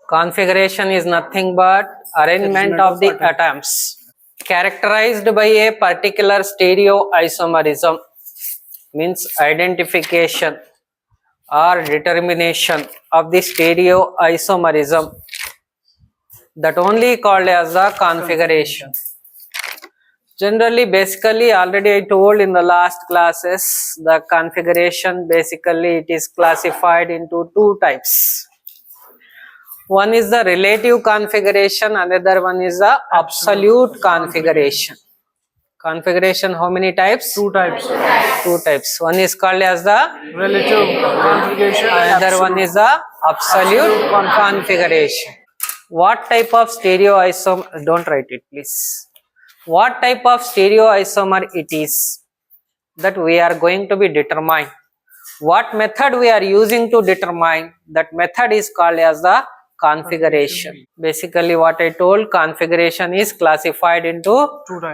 Configuration is nothing but arrangement of the atoms characterized by a particular stereoisomerism, means identification or determination of the stereoisomerism, that only called as the configuration. Generally, basically, already I told in the last classes, the configuration basically it is classified into two types. One is the relative configuration, another one is the absolute configuration. Configuration, how many types? Two types. Two types. One is called as the Relative configuration. another one is the absolute configuration. What type of stereoisomer? Don't write it, please. What type of stereoisomer it is, that we are going to be determined. What method we are using to determine, that method is called as the configuration. Basically what I told, configuration is classified into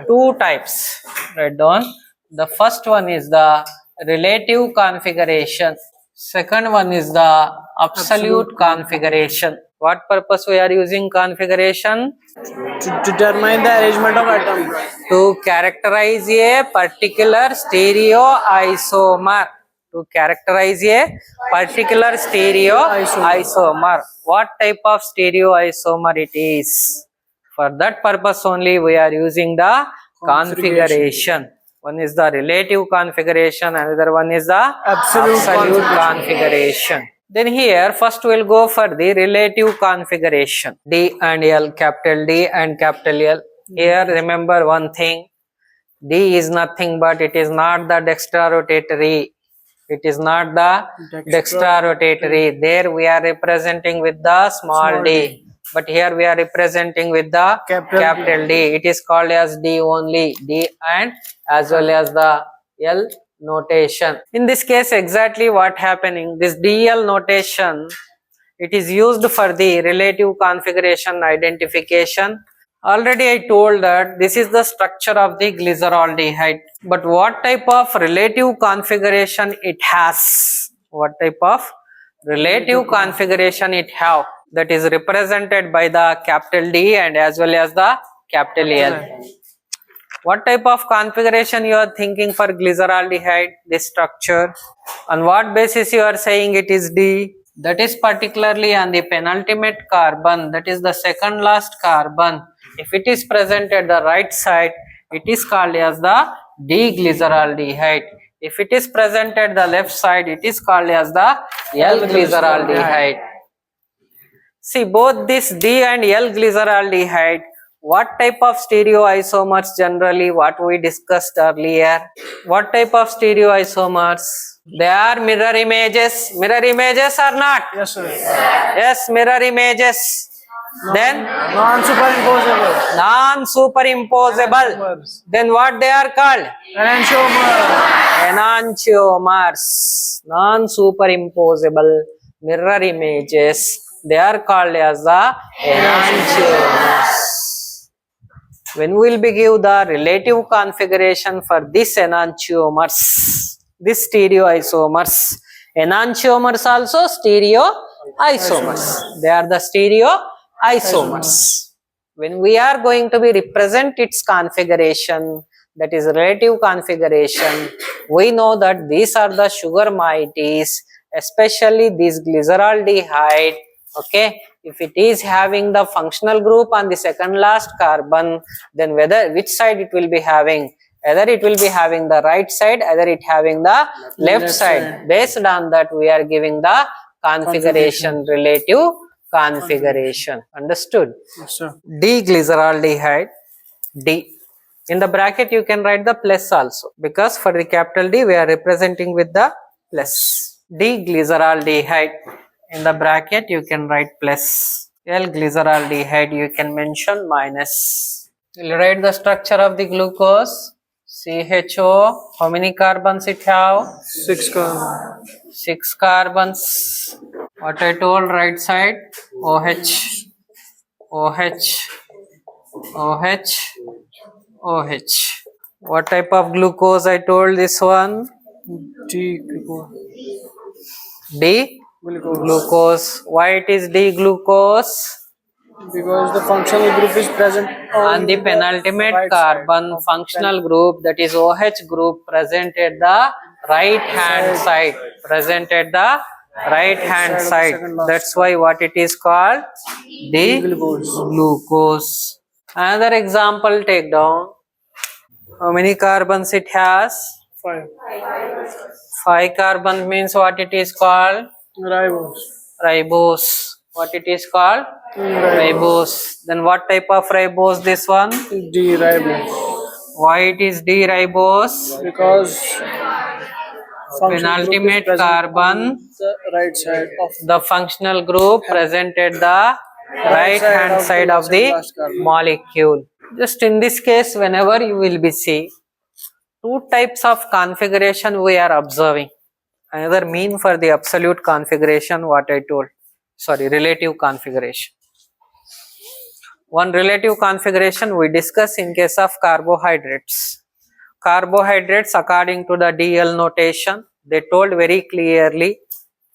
two types. Write down. The first one is the relative configuration. Second one is the absolute configuration. What purpose we are using configuration? To determine the arrangement of atoms. To characterize a particular stereoisomer. To characterize a particular stereoisomer. What type of stereoisomer it is? For that purpose only we are using the configuration. One is the relative configuration, another one is the absolute configuration. Then here first we will go for the relative configuration. D and L, capital D and capital L. Here remember one thing, D is nothing but it is not the dextrorotatory. It is not the dextrorotatory. There we are representing with the small d. But here we are representing with the capital D. It is called as D only. D and as well as the L notation. In this case exactly what happening, this DL notation, it is used for the relative configuration identification. Already I told that this is the structure of the glyceraldehyde. But what type of relative configuration it has? What type of relative configuration it have? That is represented by the capital D and as well as the capital L. What type of configuration you are thinking for glyceraldehyde, this structure? On what basis you are saying it is D? That is particularly on the penultimate carbon, that is the second last carbon. If it is present at the right side, it is called as the D-glyceraldehyde. If it is present at the left side, it is called as the L-glyceraldehyde. See, both this D and L-glyceraldehyde, what type of stereoisomers generally, what we discussed earlier? What type of stereoisomers? They are mirror images. Mirror images or not? Yes, sir. Yes, mirror images. Then Non-superimposable. Non-superimposable. Then what they are called? Enantiomers. Non-superimposable mirror images. They are called as the enantiomers. When we will be give the relative configuration for this enantiomers, this stereoisomers. Enantiomers also stereoisomers. They are the stereoisomers. When we are going to be represent its configuration, that is relative configuration, we know that these are the sugar moieties, especially this glyceraldehyde. Okay, if it is having the functional group on the second last carbon, then which side it will be having? Either it will be having the right side, either it having the left side. Based on that, we are giving the configuration, relative configuration. Understood? Yes, sir. D-glyceraldehyde, D. In the bracket, you can write the plus also, because for the capital D, we are representing with the plus. D-glyceraldehyde. In the bracket, you can write plus. L-glyceraldehyde, you can mention minus. You will write the structure of the glucose. CHO, how many carbons it have? 6 carbons. 6 carbons. What I told right side? OH, OH, OH, OH. What type of glucose I told this one? D glucose. D Glucose. Glucose. Why it is D-glucose? Because the functional group is present On the penultimate right carbon side of functional group, that is OH group, present at the right hand side. Present at the right hand side of the side. second last That's why what it is called? Glucose. Glucose. Another example, take down. How many carbons it has? 5. 5 carbon means what it is called? Ribose. Ribose. What it is called? Ribose. Then what type of ribose this one? D-ribose. Why it is D-ribose? Because functional Penultimate group is present carbon, on the right side of the functional group present at the right hand side of the last carbon. molecule. Just in this case, whenever you will be see two types of configuration we are observing. Another mean for the absolute configuration, what I told. Sorry, relative configuration. One relative configuration we discuss in case of carbohydrates. Carbohydrates, according to the DL notation, they told very clearly,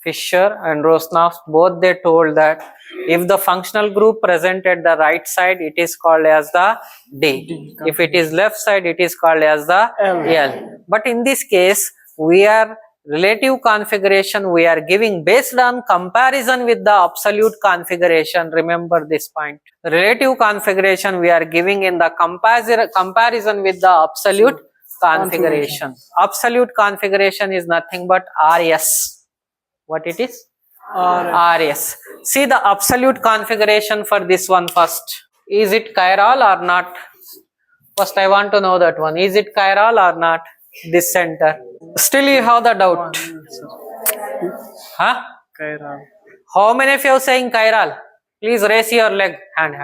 Fischer and Rosnoff, both they told that if the functional group present at the right side, it is called as the D. If it is left side, it is called as the L. But in this case, we are relative configuration we are giving based on comparison with the absolute configuration. Remember this point. Relative configuration we are giving in the comparison with the absolute configuration. Absolute configuration is nothing but RS. What it is? RS. See the absolute configuration for this one first. Is it chiral or not? First I want to know that one. Is it chiral or not? This center. Still you have the doubt. Huh? Chiral. How many of you are saying chiral? Please raise your leg. Hand.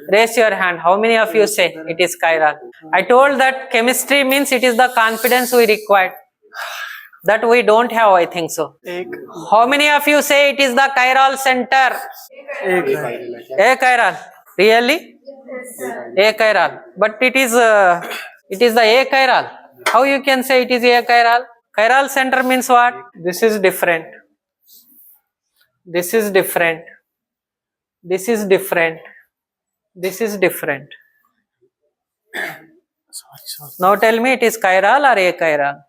Raise your hand. How many of you say it is chiral? I told that chemistry means it is the confidence we require. That we don't have, I think so. How many of you say it is the chiral center? A chiral. Really? A chiral. But it is the A chiral. How you can say it is A chiral? Chiral center means what? This is different. This is different. This is different. This is different. Now tell me it is chiral or A chiral?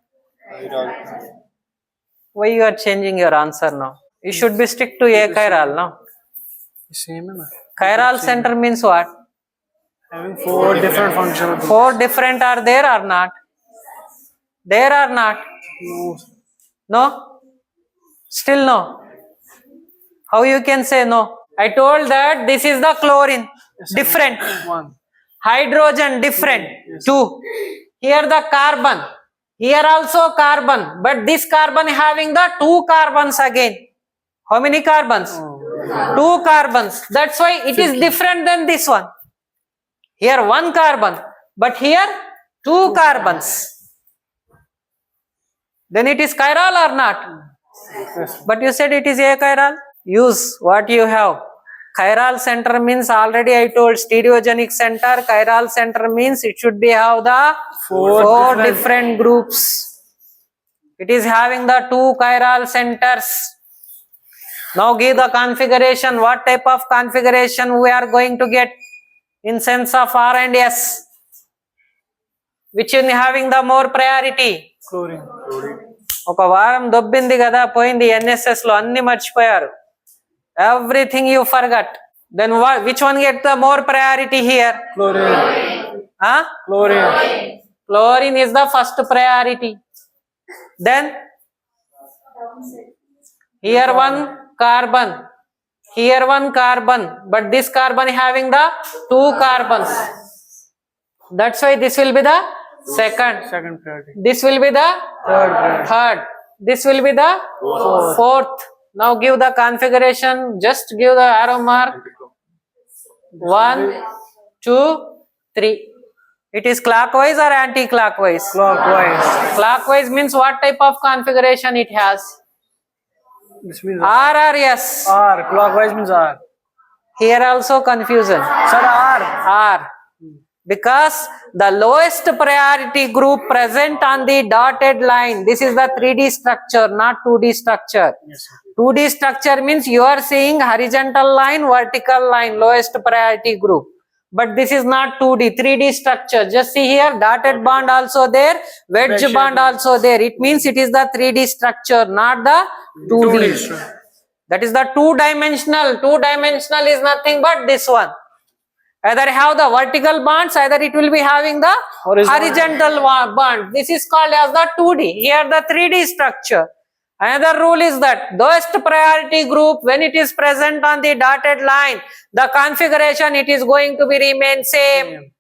Why you are changing your answer now? You should be stick to A chiral now. Same. Chiral center means what? Having 4 different functional groups. 4 different are there or not? There or not? No. No? Still no? How you can say no? I told that this is the chlorine. Different. 1. Hydrogen different. 2. Here the carbon. Here also carbon. But this carbon having the 2 carbons again. How many carbons? 2 carbons. That's why it is different than this one. Here 1 carbon. But here 2 carbons. Then it is chiral or not? Yes. But you said it is achiral. Use what you have. Chiral center means already I told stereogenic center. Chiral center means it should be have the 4 different groups. It is having the 2 chiral centers. Now give the configuration. What type of configuration we are going to get in sense of R and S? Which is having the more priority? Chlorine. ఒక వారం దొబ్బింది కదా పోయింది NSS లో అన్ని మర్చిపోయారు. Everything you forgot. Then which one get the more priority here? Chlorine. Huh? Chlorine. Chlorine is the first priority. Then here 1 carbon. Here 1 carbon. But this carbon having the 2 carbons. That's why this will be the second. Second priority. This will be the third. This will be the fourth. Now give the configuration. Just give the arrow mark. 1, 2, 3. It is clockwise or anti-clockwise? Clockwise. Clockwise means what type of configuration it has? This means R or S? R. Clockwise means R. Here also confusion. Sir, R. R. Because the lowest priority group present on the dotted line. This is the 3D structure, not 2D structure. Yes, sir. 2D structure means you are seeing horizontal line, vertical line, lowest priority group. But this is not 2D, 3D structure. Just see here, dotted bond also there, wedge bond also there. It means it is the 3D structure, not the 2D. That is the two-dimensional. Two-dimensional is nothing but this one. Either have the vertical bonds, either it will be having the horizontal bond. This is called as the 2D. Here the 3D structure. Another rule is that lowest priority group, when it is present on the dotted line, the configuration it is going to be remain same.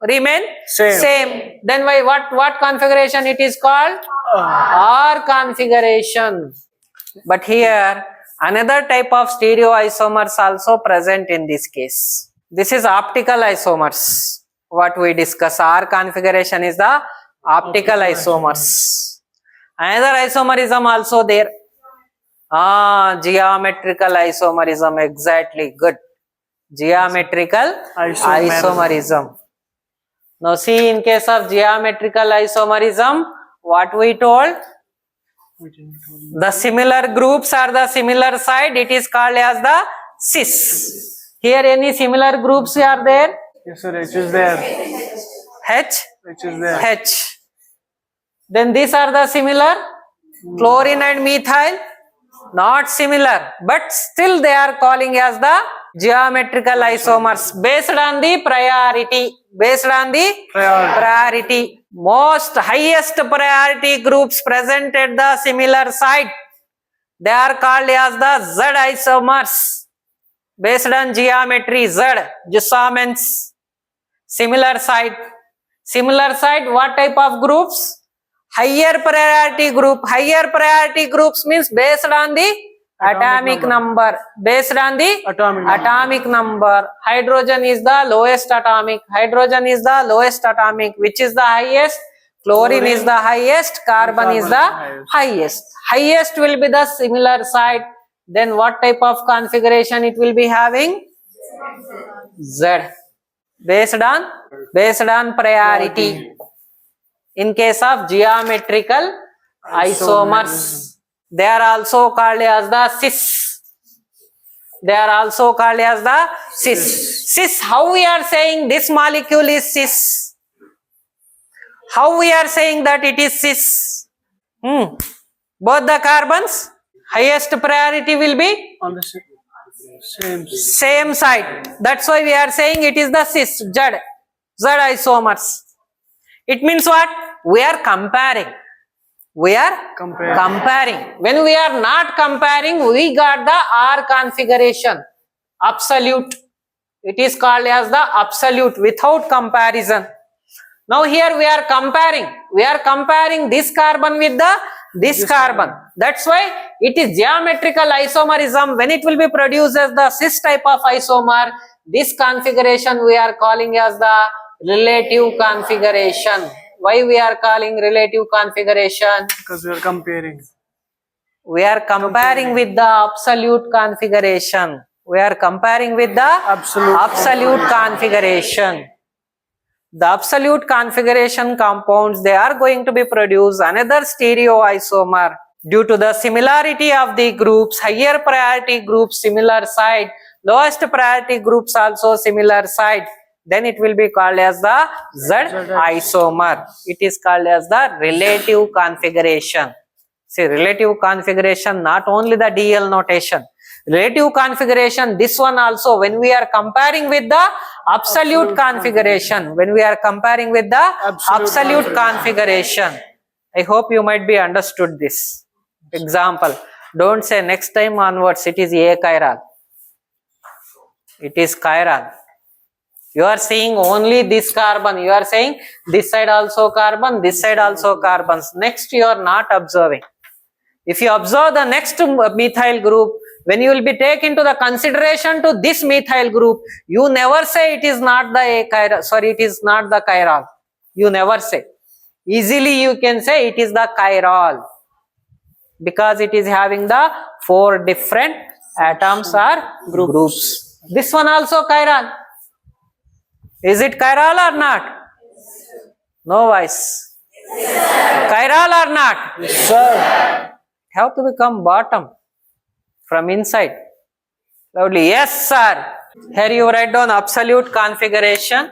Remain same. Then why what configuration it is called? R configuration. But here another type of stereoisomers also present in this case. This is optical isomers. What we discuss, R configuration is the optical isomers. Another isomerism also there. Geometrical isomerism, exactly, good. Geometrical isomerism. Now see, in case of geometrical isomerism, what we told? The similar groups are the similar side, it is called as the cis. Here any similar groups are there? Yes, sir. H is there. H? H is there. H. Then these are the similar? Chlorine and methyl? Not similar, but still they are calling as the geometrical isomers based on the priority. Based on the priority. Most highest priority groups present at the similar site, they are called as the Z isomers. Based on geometry, Z, Jussamens. Similar site. Similar site, what type of groups? Higher priority group. Higher priority groups means based on the atomic number. Based on the atomic number. Hydrogen is the lowest atomic. Hydrogen is the lowest atomic. Which is the highest? Chlorine is the highest. Carbon is the highest. Highest will be the similar site. Then what type of configuration it will be having? Z. Based on priority. In case of geometrical isomers, they are also called as the cis. They are also called as the cis. Cis, how we are saying this molecule is cis? How we are saying that it is cis? Both the carbons, highest priority will be On the same side. That's why we are saying it is the cis, Z isomers. It means what? We are comparing. We are comparing. When we are not comparing, we got the R configuration. Absolute. It is called as the absolute without comparison. Now here we are comparing. We are comparing this carbon with this carbon. That's why it is geometrical isomerism. When it will be produced as the cis type of isomer, this configuration we are calling as the relative configuration. Why we are calling relative configuration? Because we are comparing. We are comparing with the absolute configuration. We are comparing with the absolute configuration. The absolute configuration compounds, they are going to be produced another stereoisomer. Due to the similarity of the groups, higher priority groups similar side, lowest priority groups also similar side, then it will be called as the Z isomer. It is called as the relative configuration. See, relative configuration, not only the DL notation. Relative configuration, this one also, when we are comparing with the absolute configuration, when we are comparing with the absolute configuration. I hope you might be understood this. Example, don't say next time onwards it is A chiral. It is chiral. You are seeing only this carbon. You are saying this side also carbon, this side also carbons. Next you are not observing. If you observe the next methyl group, when you will be taken into the consideration to this methyl group, you never say it is not the A chiral. Sorry, it is not the chiral. You never say. Easily you can say it is the chiral, because it is having the 4 different atoms or groups. This one also chiral. Is it chiral or not? No voice. Chiral or not? Yes, sir. Have to become bottom. From inside. Lovely. Yes, sir. Here you write down absolute configuration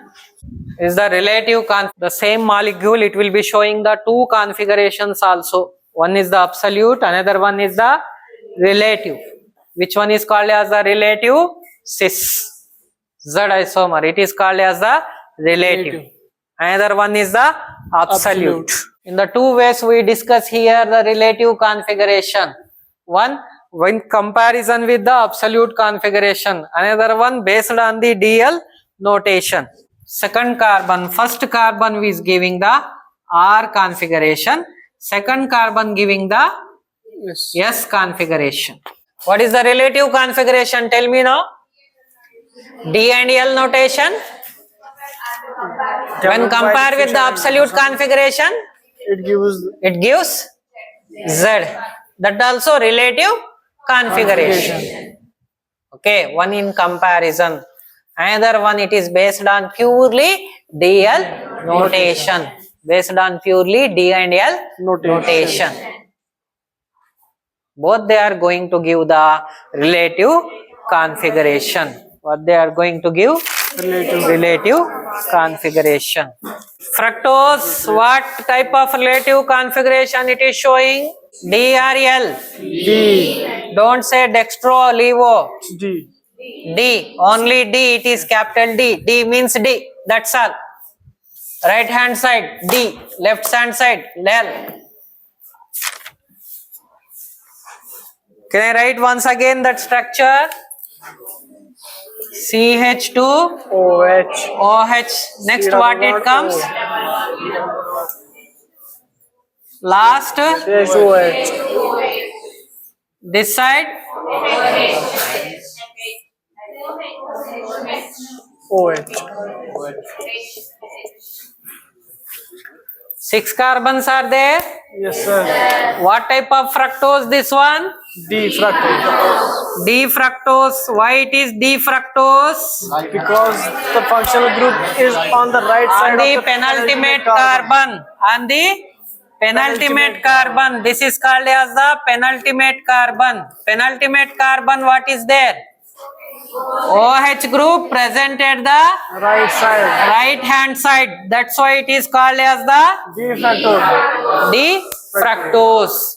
is the relative the same molecule. It will be showing the two configurations also. One is the absolute, another one is the relative. Which one is called as the relative? Cis. Z isomer. It is called as the relative. Another one is the absolute. In the two ways we discuss here the relative configuration. One, in comparison with the absolute configuration. Another one based on the DL notation. Second carbon, first carbon is giving the R configuration. Second carbon giving the S configuration. What is the relative configuration? Tell me now. D and L notation. When compared with the absolute configuration, it gives Z. That also relative configuration. Okay, one in comparison. Another one, it is based on purely DL notation. Based on purely D and L notation. Both they are going to give the relative configuration. What they are going to give? Relative configuration. Fructose, what type of relative configuration it is showing? D or L? D. Don't say dextro, levo. D. D, only D, it is capital D. D means D, that's all. Right hand side, D. Left hand side, L. Can I write once again that structure? CH2, OH. OH. Next what it comes? Last, OH. this side, OH. 6 carbons are there. Yes, sir. What type of fructose this one? D fructose. D fructose. Why it is D fructose? Because the functional group is on the right side On the of the penultimate carbon. On the penultimate carbon. This is called as the penultimate carbon. Penultimate carbon, what is there? OH group present at the right side. right hand side. That's why it is called as the D fructose. D fructose.